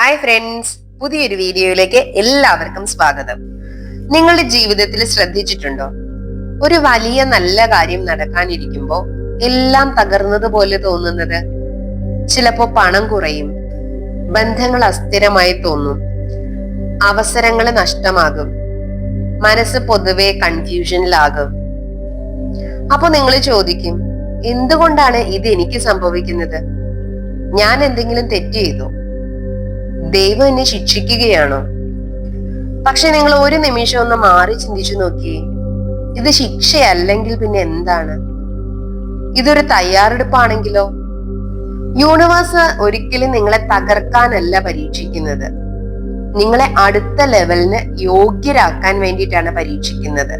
Hi friends, പുതിയൊരു വീഡിയോയിലേക്ക് എല്ലാവർക്കും സ്വാഗതം. നിങ്ങളുടെ ജീവിതത്തിൽ ശ്രദ്ധിച്ചിട്ടുണ്ടോ, ഒരു വലിയ നല്ല കാര്യം നടക്കാനിരിക്കുമ്പോ എല്ലാം തകർന്നതുപോലെ തോന്നുന്നത്? ചിലപ്പോ പണം കുറയും, ബന്ധങ്ങൾ അസ്ഥിരമായി തോന്നും, അവസരങ്ങൾ നഷ്ടമാകും, മനസ്സ് പൊതുവെ കൺഫ്യൂഷനിലാകും. അപ്പൊ നിങ്ങൾ ചോദിക്കും, എന്തുകൊണ്ടാണ് ഇത് എനിക്ക് സംഭവിക്കുന്നത്? ഞാൻ എന്തെങ്കിലും തെറ്റ് ചെയ്തോ? ദൈവം എന്നെ ശിക്ഷിക്കുകയാണോ? പക്ഷെ നിങ്ങൾ ഒരു നിമിഷം ഒന്ന് മാറി ചിന്തിച്ചു നോക്കിയേ. ഇത് ശിക്ഷയല്ലെങ്കിൽ പിന്നെ എന്താണ്? ഇതൊരു തയ്യാറെടുപ്പാണെങ്കിലോ? യൂണിവേഴ്സ് ഒരിക്കലും നിങ്ങളെ തകർക്കാനല്ല പരീക്ഷിക്കുന്നത്, നിങ്ങളെ അടുത്ത ലെവലിന് യോഗ്യരാക്കാൻ വേണ്ടിയിട്ടാണ് പരീക്ഷിക്കുന്നത്.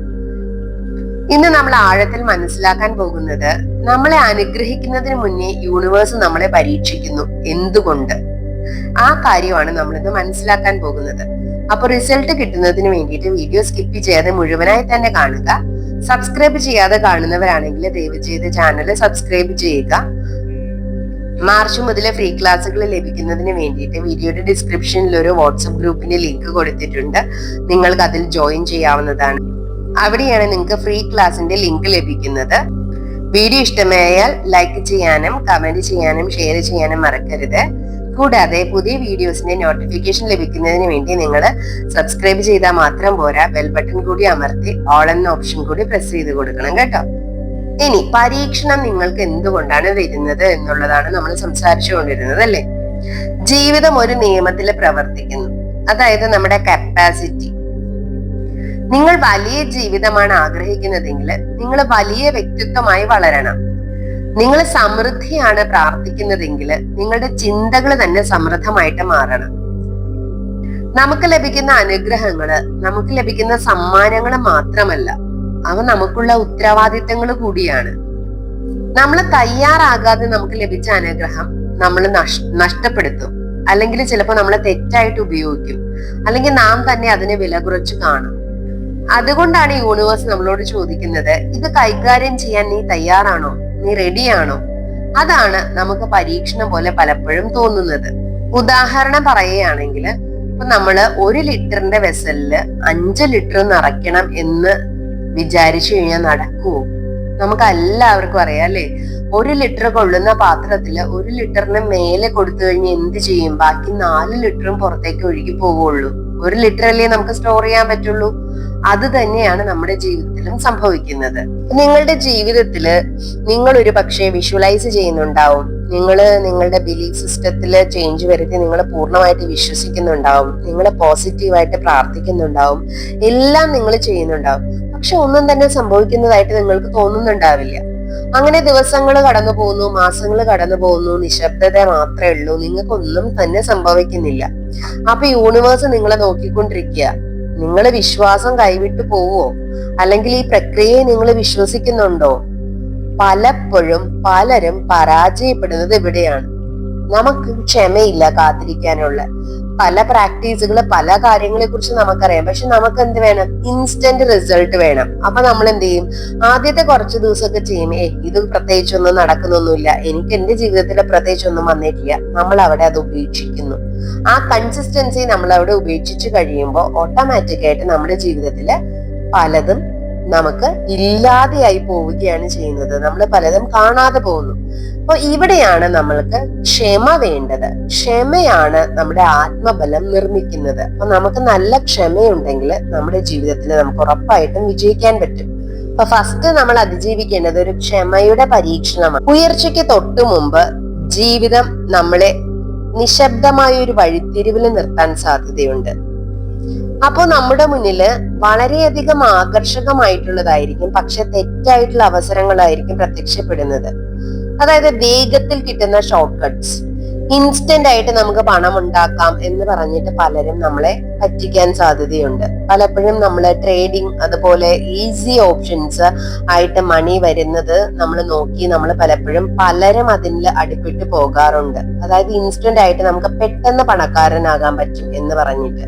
ഇന്ന് നമ്മൾ ആഴത്തിൽ മനസ്സിലാക്കാൻ പോകുന്നത്, നമ്മളെ അനുഗ്രഹിക്കുന്നതിന് മുന്നേ യൂണിവേഴ്സ് നമ്മളെ പരീക്ഷിക്കുന്നു. എന്തുകൊണ്ട്? ആ കാര്യമാണ് നമ്മളിന്ന് മനസ്സിലാക്കാൻ പോകുന്നത്. അപ്പൊ റിസൾട്ട് കിട്ടുന്നതിന് വേണ്ടിയിട്ട് വീഡിയോ സ്കിപ്പ് ചെയ്യാതെ മുഴുവനായി തന്നെ കാണുക. സബ്സ്ക്രൈബ് ചെയ്യാതെ കാണുന്നവരാണെങ്കിൽ ദയവ് ചെയ്ത് ചാനൽ സബ്സ്ക്രൈബ് ചെയ്യുക. മാർച്ച് മുതൽ ഫ്രീ ക്ലാസ്സുകൾ ലഭിക്കുന്നതിന് വേണ്ടിയിട്ട് വീഡിയോയുടെ ഡിസ്ക്രിപ്ഷനിൽ ഒരു വാട്സപ്പ് ഗ്രൂപ്പിന്റെ ലിങ്ക് കൊടുത്തിട്ടുണ്ട്. നിങ്ങൾക്ക് അതിൽ ജോയിൻ ചെയ്യാവുന്നതാണ്. അവിടെയാണ് നിങ്ങൾക്ക് ഫ്രീ ക്ലാസിന്റെ ലിങ്ക് ലഭിക്കുന്നത്. വീഡിയോ ഇഷ്ടമായാൽ ലൈക്ക് ചെയ്യാനും കമന്റ് ചെയ്യാനും ഷെയർ ചെയ്യാനും മറക്കരുത്. കൂടാതെ പുതിയ വീഡിയോസിന്റെ നോട്ടിഫിക്കേഷൻ ലഭിക്കുന്നതിന് വേണ്ടി നിങ്ങൾ സബ്സ്ക്രൈബ് ചെയ്താൽ മാത്രം പോരാ, ബെൽ ബട്ടൺ കൂടി അമർത്തി ഓൾ എന്ന ഓപ്ഷൻ കൂടി പ്രസ് ചെയ്ത് കൊടുക്കണം കേട്ടോ. ഇനി പരീക്ഷണം നിങ്ങൾക്ക് എന്തുകൊണ്ടാണ് വരുന്നത് എന്നുള്ളതാണ് നമ്മൾ സംസാരിച്ചുകൊണ്ടിരുന്നത്, അല്ലേ? ജീവിതം ഒരു നിയമത്തിൽ പ്രവർത്തിക്കുന്നു, അതായത് നമ്മുടെ കപ്പാസിറ്റി. നിങ്ങൾ വലിയ ജീവിതമാണ് ആഗ്രഹിക്കുന്നതെങ്കിൽ നിങ്ങൾ വലിയ വ്യക്തിത്വമായി വളരണം. നിങ്ങൾ സമൃദ്ധിയാണ് പ്രാർത്ഥിക്കുന്നതെങ്കിൽ നിങ്ങളുടെ ചിന്തകൾ തന്നെ സമൃദ്ധമായിട്ട് മാറണം. നമുക്ക് ലഭിക്കുന്ന അനുഗ്രഹങ്ങള്, നമുക്ക് ലഭിക്കുന്ന സമ്മാനങ്ങൾ മാത്രമല്ല, അവ നമുക്കുള്ള ഉത്തരവാദിത്തങ്ങൾ കൂടിയാണ്. നമ്മൾ തയ്യാറാകാതെ നമുക്ക് ലഭിച്ച അനുഗ്രഹം നമ്മൾ നഷ്ടപ്പെടുത്തും, അല്ലെങ്കിൽ ചിലപ്പോൾ നമ്മൾ തെറ്റായിട്ട് ഉപയോഗിക്കും, അല്ലെങ്കിൽ നാം തന്നെ അതിനെ വില കുറച്ച് കാണും. അതുകൊണ്ടാണ് യൂണിവേഴ്സ് നമ്മളോട് ചോദിക്കുന്നത്, ഇത് കൈകാര്യം ചെയ്യാൻ നീ തയ്യാറാണോ? നീ റെഡിയാണോ? അതാണ് നമുക്ക് പരീക്ഷണം പോലെ പലപ്പോഴും തോന്നുന്നത്. ഉദാഹരണം പറയുകയാണെങ്കിൽ, ഇപ്പൊ നമ്മള് 1 ലിറ്ററിന്റെ വെസലില് 5 ലിറ്റർ നിറയ്ക്കണം എന്ന് വിചാരിച്ചു കഴിഞ്ഞാൽ നടക്കുവോ? നമുക്ക് എല്ലാവർക്കും അറിയാം, അല്ലെ? 1 ലിറ്റർ കൊള്ളുന്ന പാത്രത്തില് 1 ലിറ്ററിന് മേലെ കൊടുത്തു കഴിഞ്ഞാൽ എന്ത് ചെയ്യും? ബാക്കി 4 ലിറ്ററും പുറത്തേക്ക് ഒഴുകി പോവുള്ളൂ. 1 ലിറ്റർ അല്ലേ നമുക്ക് സ്റ്റോർ ചെയ്യാൻ പറ്റുള്ളൂ. അത് തന്നെയാണ് നമ്മുടെ ജീവിതത്തിലും സംഭവിക്കുന്നത്. നിങ്ങളുടെ ജീവിതത്തില് നിങ്ങൾ ഒരു പക്ഷേ വിഷ്വലൈസ് ചെയ്യുന്നുണ്ടാവും, നിങ്ങളുടെ ബിലീഫ് സിസ്റ്റത്തില് ചേഞ്ച് വരുത്തി നിങ്ങൾ പൂർണ്ണമായിട്ട് വിശ്വസിക്കുന്നുണ്ടാവും, നിങ്ങൾ പോസിറ്റീവായിട്ട് പ്രാർത്ഥിക്കുന്നുണ്ടാവും, എല്ലാം നിങ്ങൾ ചെയ്യുന്നുണ്ടാവും. പക്ഷെ ഒന്നും തന്നെ സംഭവിക്കുന്നതായിട്ട് നിങ്ങൾക്ക് തോന്നുന്നുണ്ടാവില്ല. അങ്ങനെ ദിവസങ്ങൾ കടന്നു പോകുന്നു, മാസങ്ങൾ കടന്നു പോകുന്നു, നിശബ്ദത മാത്രമേ ഉള്ളൂ, നിങ്ങൾക്കൊന്നും തന്നെ സംഭവിക്കുന്നില്ല. അപ്പൊ യൂണിവേഴ്സ് നിങ്ങളെ നോക്കിക്കൊണ്ടിരിക്കുക. നിങ്ങൾ വിശ്വാസം കൈവിട്ടു പോവോ? അല്ലെങ്കിൽ ഈ പ്രക്രിയയെ നിങ്ങൾ വിശ്വസിക്കുന്നുണ്ടോ? പലപ്പോഴും പലരും പരാജയപ്പെടുന്നത് ഇവിടെയാണ്. നമുക്ക് ക്ഷമയില്ല കാത്തിരിക്കാനുള്ള. പല പ്രാക്ടീസുകൾ, പല കാര്യങ്ങളെ കുറിച്ച് നമുക്കറിയാം, പക്ഷെ നമുക്ക് എന്ത് വേണം? ഇൻസ്റ്റന്റ് റിസൾട്ട് വേണം. അപ്പൊ നമ്മൾ എന്ത് ചെയ്യും? ആദ്യത്തെ കുറച്ച് ദിവസമൊക്കെ ചെയ്യും, ഇത് പ്രത്യേകിച്ചൊന്നും നടക്കുന്നൊന്നുമില്ല, എനിക്ക് എന്റെ ജീവിതത്തിൽ പ്രത്യേകിച്ചൊന്നും വന്നിട്ടില്ല. നമ്മൾ അവിടെ അത് ഉപേക്ഷിക്കുന്നു. ആ കൺസിസ്റ്റൻസി നമ്മൾ അവിടെ ഉപേക്ഷിച്ച് കഴിയുമ്പോൾ ഓട്ടോമാറ്റിക് ആയിട്ട് നമ്മുടെ ജീവിതത്തില് പലതും നമുക്ക് ഇല്ലാതെയായി പോവുകയാണ് ചെയ്യുന്നത്. നമ്മൾ പലതും കാണാതെ പോകുന്നു. അപ്പൊ ഇവിടെയാണ് നമ്മൾക്ക് ക്ഷമ വേണ്ടത്. ക്ഷമയാണ് നമ്മുടെ ആത്മബലം നിർമ്മിക്കുന്നത്. അപ്പൊ നമുക്ക് നല്ല ക്ഷമയുണ്ടെങ്കിൽ നമ്മുടെ ജീവിതത്തിൽ നമുക്ക് ഉറപ്പായിട്ടും വിജയിക്കാൻ പറ്റും. അപ്പൊ ഫസ്റ്റ് നമ്മൾ അതിജീവിക്കേണ്ടത് ഒരു ക്ഷമയുടെ പരീക്ഷണമാണ്. ഉയർച്ചയ്ക്ക് തൊട്ടു മുമ്പ് ജീവിതം നമ്മളെ നിശബ്ദമായ ഒരു വഴിത്തിരിവിൽ നിർത്താൻ സാധ്യതയുണ്ട്. അപ്പോ നമ്മുടെ മുന്നില് വളരെയധികം ആകർഷകമായിട്ടുള്ളതായിരിക്കും, പക്ഷെ തെറ്റായിട്ടുള്ള അവസരങ്ങളായിരിക്കും പ്രത്യക്ഷപ്പെടുന്നത്. അതായത് വേഗത്തിൽ കിട്ടുന്ന ഷോർട്ട് കട്ട്സ്, ഇൻസ്റ്റന്റ് ആയിട്ട് നമുക്ക് പണം ഉണ്ടാക്കാം എന്ന് പറഞ്ഞിട്ട് പലരും നമ്മളെ പറ്റിക്കാൻ സാധ്യതയുണ്ട്. പലപ്പോഴും നമ്മള് ട്രേഡിങ്, അതുപോലെ ഈസി ഓപ്ഷൻസ് ആയിട്ട് മണി വരുന്നത് നമ്മൾ നോക്കി നമ്മൾ പലരും അതിൽ അടിപ്പെട്ട് പോകാറുണ്ട്. അതായത് ഇൻസ്റ്റന്റ് ആയിട്ട് നമുക്ക് പെട്ടെന്ന് പണക്കാരനാകാൻ പറ്റും എന്ന് പറഞ്ഞിട്ട്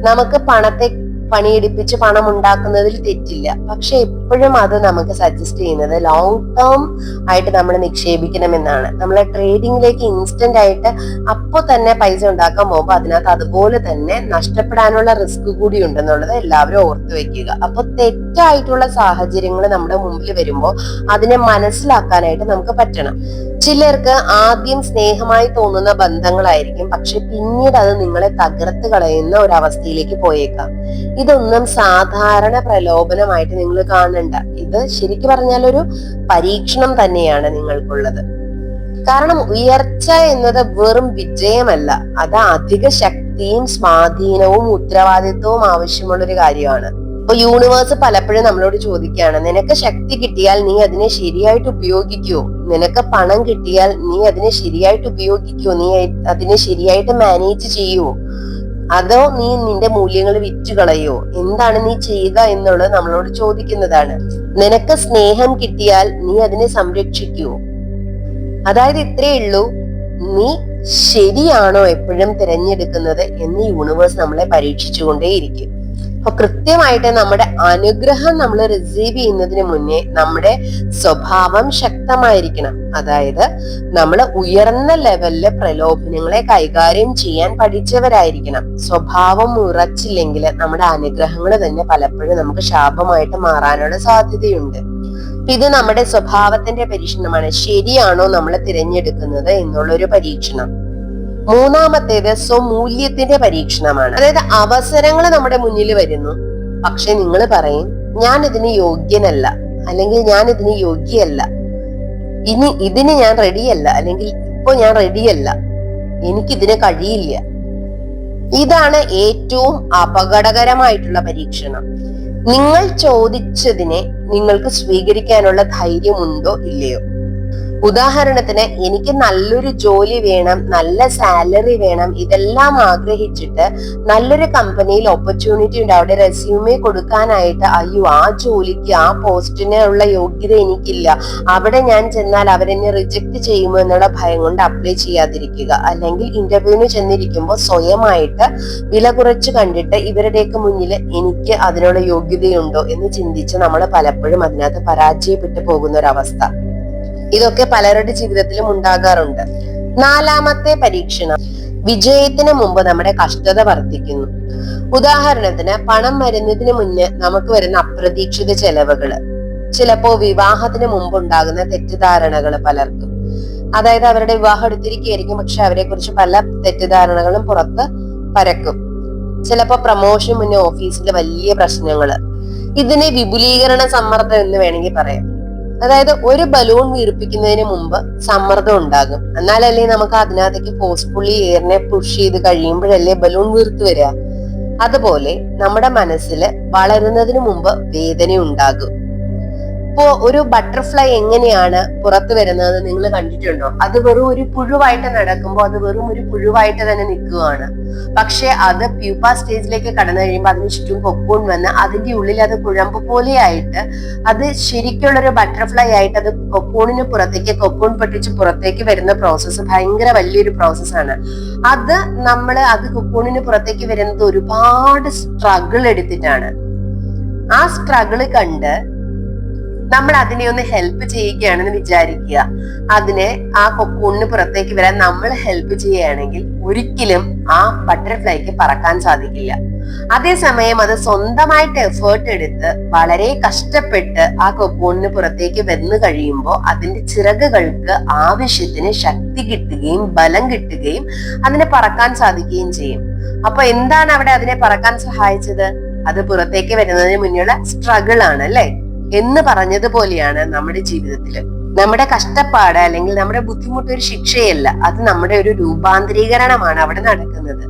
നമുക്ക് പണത്തെ പണിയെടുപ്പിച്ച് പണം ഉണ്ടാക്കുന്നതിൽ തെറ്റില്ല. പക്ഷെ എപ്പോഴും അത് നമുക്ക് സജസ്റ്റ് ചെയ്യുന്നത് ലോങ് ടേം ആയിട്ട് നമ്മൾ നിക്ഷേപിക്കണമെന്നാണ്. നമ്മളെ ട്രേഡിങ്ങിലേക്ക് ഇൻസ്റ്റന്റ് ആയിട്ട് അപ്പോൾ തന്നെ പൈസ ഉണ്ടാക്കാൻ പോകുമ്പോൾ അതിനകത്ത് അതുപോലെ തന്നെ നഷ്ടപ്പെടാനുള്ള റിസ്ക് കൂടി ഉണ്ടെന്നുള്ളത് എല്ലാവരും ഓർത്തു വെക്കുക. അപ്പൊ തെറ്റായിട്ടുള്ള സാഹചര്യങ്ങൾ നമ്മുടെ മുമ്പിൽ വരുമ്പോൾ അതിനെ മനസ്സിലാക്കാനായിട്ട് നമുക്ക് പറ്റണം. ചിലർക്ക് ആദ്യം സ്നേഹമായി തോന്നുന്ന ബന്ധങ്ങളായിരിക്കും, പക്ഷെ പിന്നീട് അത് നിങ്ങളെ തകർത്ത് കളയുന്ന ഒരു അവസ്ഥയിലേക്ക് പോയേക്കാം. ഇതൊന്നും സാധാരണ പ്രലോഭനമായിട്ട് നിങ്ങൾ കാണണ്ട. ഇത് ശരിക്കും പറഞ്ഞാൽ ഒരു പരീക്ഷണം തന്നെയാണ് നിങ്ങൾക്കുള്ളത്. കാരണം ഉയർച്ച എന്നത് വെറും വിജയമല്ല, അത് അധിക ശക്തിയും സ്വാധീനവും ഉത്തരവാദിത്വവും ആവശ്യമുള്ള ഒരു കാര്യമാണ്. ഇപ്പൊ യൂണിവേഴ്സ് പലപ്പോഴും നമ്മളോട് ചോദിക്കുകയാണ്, നിനക്ക് ശക്തി കിട്ടിയാൽ നീ അതിനെ ശരിയായിട്ട് ഉപയോഗിക്കുവോ? നിനക്ക് പണം കിട്ടിയാൽ നീ അതിനെ ശരിയായിട്ട് ഉപയോഗിക്കുവോ? നീ അതിനെ ശരിയായിട്ട് മാനേജ് ചെയ്യുവോ? അതോ നീ നിന്റെ മൂല്യങ്ങൾ വിറ്റുകളയോ? എന്താണ് നീ ചെയ്യുക എന്നുള്ളത് നമ്മളോട് ചോദിക്കുന്നതാണ്. നിനക്ക് സ്നേഹം കിട്ടിയാൽ നീ അതിനെ സംരക്ഷിക്കുവോ? അതായത് ഇത്രയേ ഉള്ളൂ, നീ ശരിയാണോ എപ്പോഴും തിരഞ്ഞെടുക്കുന്നത് എന്ന് യൂണിവേഴ്സ് നമ്മളെ പരീക്ഷിച്ചുകൊണ്ടേയിരിക്കും. അപ്പൊ കൃത്യമായിട്ട് നമ്മുടെ അനുഗ്രഹം നമ്മൾ റിസീവ് ചെയ്യുന്നതിന് മുന്നേ നമ്മുടെ സ്വഭാവം ശക്തമായിരിക്കണം. അതായത് നമ്മൾ ഉയർന്ന ലെവലില് പ്രലോഭനങ്ങളെ കൈകാര്യം ചെയ്യാൻ പഠിച്ചവരായിരിക്കണം. സ്വഭാവം ഉറച്ചില്ലെങ്കിൽ നമ്മുടെ അനുഗ്രഹങ്ങൾ തന്നെ പലപ്പോഴും നമുക്ക് ശാപമായിട്ട് മാറാനുള്ള സാധ്യതയുണ്ട്. ഇത് നമ്മുടെ സ്വഭാവത്തിന്റെ പരീക്ഷണമാണ്. ശരിയാണോ നമ്മൾ തിരഞ്ഞെടുക്കുന്നത് എന്നുള്ളൊരു പരീക്ഷണം. മൂന്നാമത്തേത് സ്വമൂല്യത്തിന്റെ പരീക്ഷണമാണ്. അതായത് അവസരങ്ങൾ നമ്മുടെ മുന്നിൽ വരുന്നു, പക്ഷെ നിങ്ങൾ പറയും ഞാൻ ഇതിന് യോഗ്യനല്ല, അല്ലെങ്കിൽ ഞാൻ ഇതിന് യോഗ്യല്ല, ഇതിന് ഞാൻ റെഡിയല്ല, അല്ലെങ്കിൽ ഇപ്പൊ ഞാൻ റെഡിയല്ല, എനിക്കിതിന് കഴിയില്ല. ഇതാണ് ഏറ്റവും അപകടകരമായിട്ടുള്ള പരീക്ഷണം. നിങ്ങൾ ചോദിച്ചതിനെ നിങ്ങൾക്ക് സ്വീകരിക്കാനുള്ള ധൈര്യമുണ്ടോ ഇല്ലയോ? ഉദാഹരണത്തിന്, എനിക്ക് നല്ലൊരു ജോലി വേണം, നല്ല സാലറി വേണം, ഇതെല്ലാം ആഗ്രഹിച്ചിട്ട് നല്ലൊരു കമ്പനിയിൽ ഓപ്പർച്യൂണിറ്റി ഉണ്ട്, അവിടെ റെസ്യൂമെ കൊടുക്കാനായിട്ട് അയ്യോ ആ ജോലിക്ക് ആ പോസ്റ്റിന് ഉള്ള യോഗ്യത എനിക്കില്ല, അവിടെ ഞാൻ ചെന്നാൽ അവരെന്നെ റിജക്ട് ചെയ്യുമോ എന്നുള്ള ഭയം കൊണ്ട് അപ്ലൈ ചെയ്യാതിരിക്കുക. അല്ലെങ്കിൽ ഇന്റർവ്യൂവിന് ചെന്നിരിക്കുമ്പോൾ സ്വയമായിട്ട് വില കുറച്ച് കണ്ടിട്ട് ഇവരുടെയൊക്കെ മുന്നിൽ എനിക്ക് അതിനുള്ള യോഗ്യതയുണ്ടോ എന്ന് ചിന്തിച്ച് നമ്മൾ പലപ്പോഴും അതിനകത്ത് പരാജയപ്പെട്ടു പോകുന്ന ഒരവസ്ഥ. ഇതൊക്കെ പലരുടെ ജീവിതത്തിലും ഉണ്ടാകാറുണ്ട്. നാലാമത്തെ പരീക്ഷണം, വിജയത്തിന് മുമ്പ് നമ്മുടെ കഷ്ടത വർദ്ധിക്കുന്നു. ഉദാഹരണത്തിന്, പണം വരുന്നതിന് മുന്നേ നമുക്ക് വരുന്ന അപ്രതീക്ഷിത ചെലവുകള്, ചിലപ്പോ വിവാഹത്തിന് മുമ്പ് ഉണ്ടാകുന്ന തെറ്റിദ്ധാരണകള് പലർക്കും. അതായത് അവരുടെ വിവാഹം എടുത്തിരിക്കുകയായിരിക്കും, പക്ഷെ അവരെ കുറിച്ച് പല തെറ്റിദ്ധാരണകളും പുറത്ത് പരക്കും. ചിലപ്പോ പ്രമോഷൻ മുന്നേ ഓഫീസിലെ വലിയ പ്രശ്നങ്ങള്. ഇതിനെ വിപുലീകരണ സമ്മർദ്ദം എന്ന് വേണമെങ്കിൽ പറയാം. അതായത് ഒരു ബലൂൺ വീർപ്പിക്കുന്നതിന് മുമ്പ് സമ്മർദ്ദം ഉണ്ടാകും, എന്നാലല്ലേ നമുക്ക് അതിനകത്തേക്ക് ഫോഴ്സ്ഫുള്ളി എയറിനെ പുഷ് ചെയ്ത് കഴിയുമ്പോഴല്ലേ ബലൂൺ വീർത്ത് വരിക. അതുപോലെ നമ്മുടെ മനസ്സിൽ വളരുന്നതിന് മുമ്പ് വേദന ഉണ്ടാകും. ഇപ്പോ ഒരു ബട്ടർഫ്ലൈ എങ്ങനെയാണ് പുറത്തു വരുന്നത് നിങ്ങൾ കണ്ടിട്ടുണ്ടോ? അത് വെറും ഒരു പുഴുവായിട്ട് നടക്കുമ്പോൾ അത് വെറും ഒരു പുഴുവായിട്ട് തന്നെ നിൽക്കുകയാണ്. പക്ഷെ അത് പ്യൂപ്പ സ്റ്റേജിലേക്ക് കടന്നു കഴിയുമ്പോൾ അതിന് ചുറ്റും കൊക്കൂൺ വന്ന് അതിന്റെ ഉള്ളിൽ അത് കുഴമ്പ് പോലെയായിട്ട് അത് ശരിക്കുള്ളൊരു ബട്ടർഫ്ലൈ ആയിട്ട് അത് കൊക്കൂണിന് പുറത്തേക്ക്, കൊക്കൂൺ പൊട്ടിച്ച് പുറത്തേക്ക് വരുന്ന പ്രോസസ്സ് ഭയങ്കര വലിയൊരു പ്രോസസ്സാണ്. അത് കൊക്കൂണിന് പുറത്തേക്ക് വരുന്നത് ഒരുപാട് സ്ട്രഗിൾ എടുത്തിട്ടാണ്. ആ സ്ട്രഗിള് കണ്ട് നമ്മൾ അതിനെ ഒന്ന് ഹെൽപ്പ് ചെയ്യുകയാണെന്ന് വിചാരിക്കുക. അതിനെ ആ കൊക്കൂണിന് പുറത്തേക്ക് വരാൻ നമ്മൾ ഹെൽപ്പ് ചെയ്യുകയാണെങ്കിൽ ഒരിക്കലും ആ ബട്ടർഫ്ലൈക്ക് പറക്കാൻ സാധിക്കില്ല. അതേസമയം അത് സ്വന്തമായിട്ട് എഫേർട്ട് എടുത്ത് വളരെ കഷ്ടപ്പെട്ട് ആ കൊക്കൂണിന് പുറത്തേക്ക് വന്നു കഴിയുമ്പോൾ അതിന്റെ ചിറകുകൾക്ക് ആവശ്യത്തിന് ശക്തി കിട്ടുകയും ബലം കിട്ടുകയും അതിനെ പറക്കാൻ സാധിക്കുകയും ചെയ്യും. അപ്പൊ എന്താണ് അവിടെ അതിനെ പറക്കാൻ സഹായിച്ചത്? അത് പുറത്തേക്ക് വരുന്നതിന് മുന്നുള്ള സ്ട്രഗിൾ ആണ്, അല്ലെ? എന്ന് പറഞ്ഞതുപോലെയാണ് നമ്മുടെ ജീവിതത്തില് നമ്മുടെ കഷ്ടപ്പാട് അല്ലെങ്കിൽ നമ്മുടെ ബുദ്ധിമുട്ട് ഒരു ശിക്ഷയല്ല, അത് നമ്മുടെ ഒരു രൂപാന്തരീകരണമാണ് അവിടെ നടക്കുന്നത്.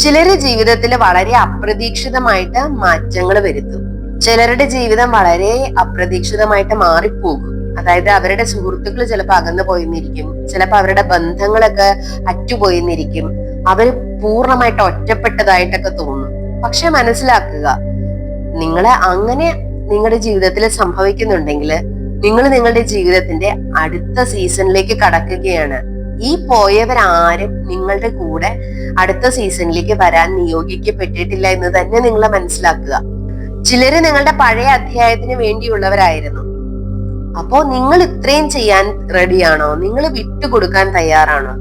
ചിലര് ജീവിതത്തിൽ വളരെ അപ്രതീക്ഷിതമായിട്ട് മാറ്റങ്ങൾ വരുത്തും. ചിലരുടെ ജീവിതം വളരെ അപ്രതീക്ഷിതമായിട്ട് മാറിപ്പോകും. അതായത് അവരുടെ സുഹൃത്തുക്കൾ ചിലപ്പോൾ അകന്നു പോയിന്നിരിക്കും, ചിലപ്പോൾ അവരുടെ ബന്ധങ്ങളൊക്കെ അറ്റുപോയിന്നിരിക്കും, അവർ പൂർണ്ണമായിട്ട് ഒറ്റപ്പെട്ടതായിട്ടൊക്കെ തോന്നും. പക്ഷെ മനസ്സിലാക്കുക, നിങ്ങളെ അങ്ങനെ നിങ്ങളുടെ ജീവിതത്തിൽ സംഭവിക്കുന്നുണ്ടെങ്കിൽ നിങ്ങൾ നിങ്ങളുടെ ജീവിതത്തിന്റെ അടുത്ത സീസണിലേക്ക് കടക്കുകയാണ്. ഈ പോയവരാരും നിങ്ങളുടെ കൂടെ അടുത്ത സീസണിലേക്ക് വരാൻ നിയോഗിക്കപ്പെട്ടിട്ടില്ല എന്ന് തന്നെ നിങ്ങൾ മനസ്സിലാക്കുക. ചിലര് നിങ്ങളുടെ പഴയ അധ്യായത്തിന് വേണ്ടിയുള്ളവരായിരുന്നു. അപ്പോ നിങ്ങൾ ഇത്രയും ചെയ്യാൻ റെഡിയാണോ? നിങ്ങൾ വിട്ടുകൊടുക്കാൻ തയ്യാറാണോ?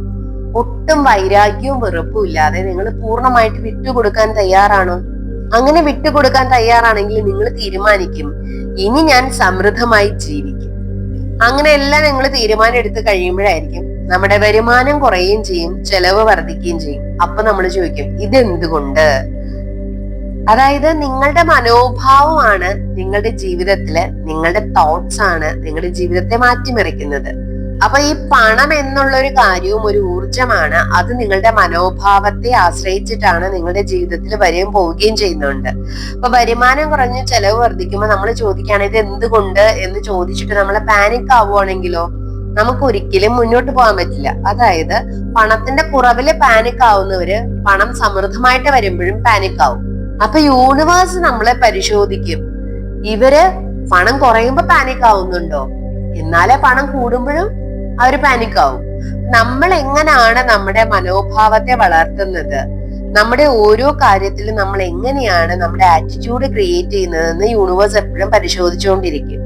ഒട്ടും വൈരാഗ്യവും വെറുപ്പും ഇല്ലാതെ നിങ്ങൾ പൂർണ്ണമായിട്ട് വിട്ടുകൊടുക്കാൻ തയ്യാറാണോ? അങ്ങനെ വിട്ടുകൊടുക്കാൻ തയ്യാറാണെങ്കിൽ നിങ്ങൾ തീരുമാനിക്കും, ഇനി ഞാൻ സമൃദ്ധമായി ജീവിക്കും. അങ്ങനെ എല്ലാം നിങ്ങൾ തീരുമാനം എടുത്ത് കഴിയുമ്പോഴായിരിക്കും നമ്മുടെ വരുമാനം കുറയുകയും ചെയ്യും, ചെലവ് വർദ്ധിക്കുകയും ചെയ്യും. അപ്പൊ നമ്മൾ ചോദിക്കും, ഇതെന്തുകൊണ്ട്? അതായത് നിങ്ങളുടെ മനോഭാവമാണ് നിങ്ങളുടെ ജീവിതത്തില്, നിങ്ങളുടെ തോട്ട്സ് ആണ് നിങ്ങളുടെ ജീവിതത്തെ മാറ്റിമറിക്കുന്നത്. അപ്പൊ ഈ പണം എന്നുള്ള ഒരു കാര്യവും ഒരു ഊർജമാണ്. അത് നിങ്ങളുടെ മനോഭാവത്തെ ആശ്രയിച്ചിട്ടാണ് നിങ്ങളുടെ ജീവിതത്തിൽ വരികയും പോവുകയും ചെയ്യുന്നുണ്ട്. അപ്പൊ വരുമാനം കുറഞ്ഞ് ചെലവ് വർദ്ധിക്കുമ്പോൾ നമ്മൾ ചോദിക്കുകയാണ് ഇത് എന്തുകൊണ്ട് എന്ന് ചോദിച്ചിട്ട് നമ്മൾ പാനിക് ആവുകയാണെങ്കിലോ നമുക്ക് ഒരിക്കലും മുന്നോട്ട് പോകാൻ പറ്റില്ല. അതായത് പണത്തിന്റെ കുറവില് പാനിക് ആവുന്നവര് പണം സമൃദ്ധമായിട്ട് വരുമ്പോഴും പാനിക് ആവും. അപ്പൊ യൂണിവേഴ്സ് നമ്മളെ പരിശോധിക്കും, ഇവര് പണം കുറയുമ്പോ പാനിക് ആവുന്നുണ്ടോ, എന്നാലേ പണം കൂടുമ്പോഴും അവര് പാനിക് ആവും. നമ്മൾ എങ്ങനെയാണ് നമ്മുടെ മനോഭാവത്തെ വളർത്തുന്നത്, നമ്മുടെ ഓരോ കാര്യത്തിലും നമ്മൾ എങ്ങനെയാണ് നമ്മുടെ ആറ്റിറ്റ്യൂഡ് ക്രിയേറ്റ് ചെയ്യുന്നതെന്ന് യൂണിവേഴ്സ് എപ്പോഴും പരിശോധിച്ചുകൊണ്ടിരിക്കും.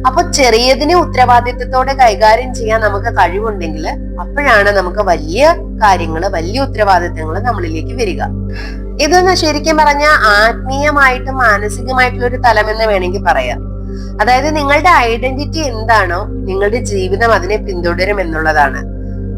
അപ്പൊ ചെറിയതിനെ ഉത്തരവാദിത്വത്തോടെ കൈകാര്യം ചെയ്യാൻ നമുക്ക് കഴിവുണ്ടെങ്കിൽ അപ്പോഴാണ് നമുക്ക് വലിയ കാര്യങ്ങള്, വലിയ ഉത്തരവാദിത്തങ്ങൾ നമ്മളിലേക്ക് വരിക. ഇതൊന്ന് ശരിക്കും പറഞ്ഞ ആത്മീയമായിട്ടും മാനസികമായിട്ടുള്ള ഒരു തലമെന്ന് വേണമെങ്കിൽ പറയാം. അതായത് നിങ്ങളുടെ ഐഡന്റിറ്റി എന്താണോ നിങ്ങളുടെ ജീവിതം അതിനെ പിന്തുടരും എന്നുള്ളതാണ്.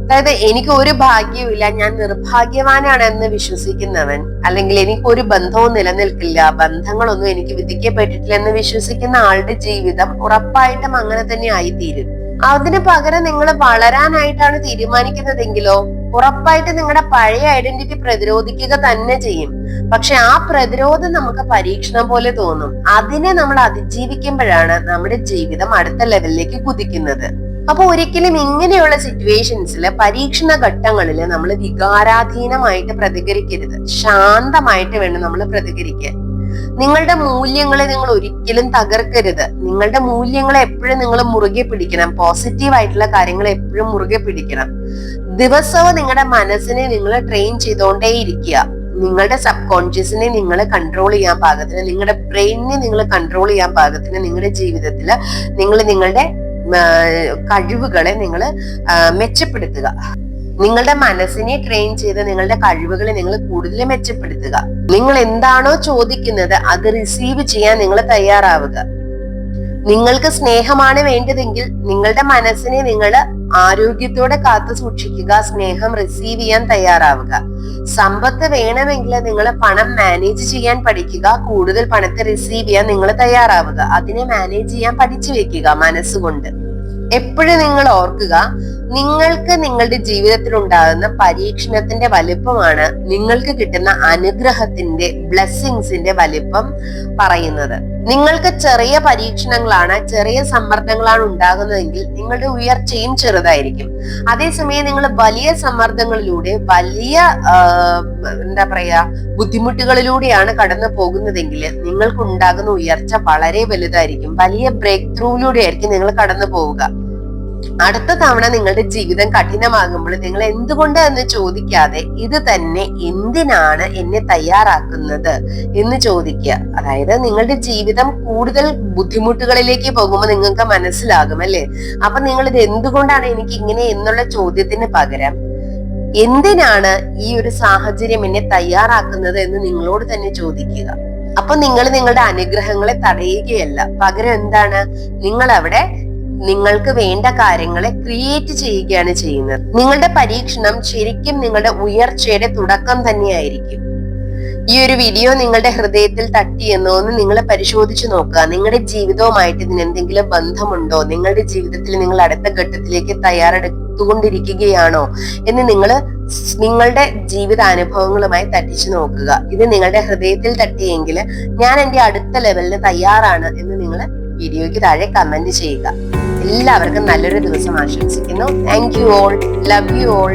അതായത് എനിക്ക് ഒരു ഭാഗ്യവുമില്ല, ഞാൻ നിർഭാഗ്യവാനാണ് എന്ന് വിശ്വസിക്കുന്നവൻ, അല്ലെങ്കിൽ എനിക്ക് ഒരു ബന്ധവും നിലനിൽക്കില്ല, ബന്ധങ്ങളൊന്നും എനിക്ക് വിധിക്കപ്പെട്ടിട്ടില്ല എന്ന് വിശ്വസിക്കുന്ന ആളുടെ ജീവിതം ഉറപ്പായിട്ടും അങ്ങനെ തന്നെ ആയിത്തീരും. അതിന് പകരം നിങ്ങൾ വളരാനായിട്ടാണ് തീരുമാനിക്കുന്നതെങ്കിലോ ഉറപ്പായിട്ട് നിങ്ങളുടെ പഴയ ഐഡന്റിറ്റി പ്രതിരോധിക്കുക തന്നെ ചെയ്യും. പക്ഷെ ആ പ്രതിരോധം നമുക്ക് പരീക്ഷണം പോലെ തോന്നും. അതിനെ നമ്മൾ അതിജീവിക്കുമ്പോഴാണ് നമ്മുടെ ജീവിതം അടുത്ത ലെവലിലേക്ക് കുതിക്കുന്നത്. അപ്പൊ ഒരിക്കലും ഇങ്ങനെയുള്ള സിറ്റുവേഷൻസില്, പരീക്ഷണ ഘട്ടങ്ങളിൽ നമ്മൾ വികാരാധീനമായിട്ട് പ്രതികരിക്കരുത്. ശാന്തമായിട്ട് വേണം നമ്മൾ പ്രതികരിക്കാൻ. നിങ്ങളുടെ മൂല്യങ്ങളെ നിങ്ങൾ ഒരിക്കലും തകർക്കരുത്. നിങ്ങളുടെ മൂല്യങ്ങളെ എപ്പോഴും നിങ്ങൾ മുറുകെ പിടിക്കണം. പോസിറ്റീവ് ആയിട്ടുള്ള കാര്യങ്ങൾ എപ്പോഴും മുറുകെ പിടിക്കണം. ദിവസവും നിങ്ങളുടെ മനസ്സിനെ നിങ്ങൾ ട്രെയിൻ ചെയ്തുകൊണ്ടേ ഇരിക്കുക. നിങ്ങളുടെ സബ് കോൺഷ്യസിനെ നിങ്ങൾ കൺട്രോൾ ചെയ്യാൻ പാകത്തിന്, നിങ്ങളുടെ ബ്രെയിനിനെ നിങ്ങൾ കൺട്രോൾ ചെയ്യാൻ പാകത്തിന് നിങ്ങളുടെ ജീവിതത്തിൽ നിങ്ങൾ നിങ്ങളുടെ കഴിവുകളെ നിങ്ങൾ മെച്ചപ്പെടുത്തുക. നിങ്ങളുടെ മനസ്സിനെ ട്രെയിൻ ചെയ്ത് നിങ്ങളുടെ കഴിവുകളെ നിങ്ങൾ കൂടുതൽ മെച്ചപ്പെടുത്തുക. നിങ്ങൾ എന്താണോ ചോദിക്കുന്നത് അത് റിസീവ് ചെയ്യാൻ നിങ്ങൾ തയ്യാറാവുക. നിങ്ങൾക്ക് സ്നേഹമാണ് വേണ്ടതെങ്കിൽ നിങ്ങളുടെ മനസ്സിനെ നിങ്ങൾ ആരോഗ്യത്തോടെ കാത്തു സൂക്ഷിക്കുക. സ്നേഹം റിസീവ് ചെയ്യാൻ തയ്യാറാവുക. സമ്പത്ത് വേണമെങ്കിൽ നിങ്ങൾ പണം മാനേജ് ചെയ്യാൻ പഠിക്കുക. കൂടുതൽ പണത്തെ റിസീവ് ചെയ്യാൻ നിങ്ങൾ തയ്യാറാവുക. അതിനെ മാനേജ് ചെയ്യാൻ പഠിച്ചു വെക്കുക മനസ്സുകൊണ്ട്. എപ്പോഴും നിങ്ങൾ ഓർക്കുക, നിങ്ങൾക്ക് നിങ്ങളുടെ ജീവിതത്തിൽ ഉണ്ടാകുന്ന പരീക്ഷണത്തിന്റെ വലിപ്പമാണ് നിങ്ങൾക്ക് കിട്ടുന്ന അനുഗ്രഹത്തിന്റെ, ബ്ലെസ്സിങ്സിന്റെ വലിപ്പം പറയുന്നത്. നിങ്ങൾക്ക് ചെറിയ പരീക്ഷണങ്ങളാണ്, ചെറിയ സമ്മർദ്ദങ്ങളാണ് ഉണ്ടാകുന്നതെങ്കിൽ നിങ്ങളുടെ ഉയർച്ചയും ചെറുതായിരിക്കും. അതേസമയം നിങ്ങൾ വലിയ സമ്മർദ്ദങ്ങളിലൂടെ, വലിയ ബുദ്ധിമുട്ടുകളിലൂടെയാണ് കടന്നു പോകുന്നതെങ്കിൽ നിങ്ങൾക്ക് ഉണ്ടാകുന്ന ഉയർച്ച വളരെ വലുതായിരിക്കും. വലിയ ബ്രേക്ക് ത്രൂവിലൂടെ ആയിരിക്കും നിങ്ങൾ കടന്നു പോവുക. അടുത്ത തവണ നിങ്ങളുടെ ജീവിതം കഠിനമാകുമ്പോൾ നിങ്ങൾ എന്തുകൊണ്ട് എന്ന് ചോദിക്കാതെ ഇത് തന്നെ എന്തിനാണ് എന്നെ തയ്യാറാക്കുന്നത് എന്ന് ചോദിക്കുക. അതായത് നിങ്ങളുടെ ജീവിതം കൂടുതൽ ബുദ്ധിമുട്ടുകളിലേക്ക് പോകുമ്പോൾ നിങ്ങൾക്ക് മനസ്സിലാകും അല്ലെ. അപ്പൊ നിങ്ങൾ ഇത് എന്തുകൊണ്ടാണ് എനിക്ക് ഇങ്ങനെ എന്നുള്ള ചോദ്യത്തിന് പകരം എന്തിനാണ് ഈ ഒരു സാഹചര്യം എന്നെ തയ്യാറാക്കുന്നത് എന്ന് നിങ്ങളോട് തന്നെ ചോദിക്കുക. അപ്പൊ നിങ്ങൾ നിങ്ങളുടെ അനുഗ്രഹങ്ങളെ തടയുകയല്ല, പകരം എന്താണ്, നിങ്ങൾ അവിടെ നിങ്ങൾക്ക് വേണ്ട കാര്യങ്ങളെ ക്രിയേറ്റ് ചെയ്യുകയാണ് ചെയ്യുന്നത്. നിങ്ങളുടെ പരീക്ഷണം ശരിക്കും നിങ്ങളുടെ ഉയർച്ചയുടെ തുടക്കം തന്നെയായിരിക്കും. ഈ ഒരു വീഡിയോ നിങ്ങളുടെ ഹൃദയത്തിൽ തട്ടിയെന്നോ എന്ന് നിങ്ങൾ പരിശോധിച്ചു നോക്കുക. നിങ്ങളുടെ ജീവിതവുമായിട്ട് ഇതിന് എന്തെങ്കിലും ബന്ധമുണ്ടോ? നിങ്ങളുടെ ജീവിതത്തിൽ നിങ്ങൾ അടുത്ത ഘട്ടത്തിലേക്ക് തയ്യാറെടുത്തുകൊണ്ടിരിക്കുകയാണോ എന്ന് നിങ്ങൾ നിങ്ങളുടെ ജീവിതാനുഭവങ്ങളുമായി തട്ടിച്ചു നോക്കുക. ഇത് നിങ്ങളുടെ ഹൃദയത്തിൽ തട്ടിയെങ്കിൽ ഞാൻ എന്റെ അടുത്ത ലെവലിന് തയ്യാറാണ് എന്ന് നിങ്ങൾ വീഡിയോയ്ക്ക് താഴെ കമന്റ് ചെയ്യുക. എല്ലാവർക്കും നല്ലൊരു ദിവസം ആശംസിക്കുന്നു. Thank you all. Love you all.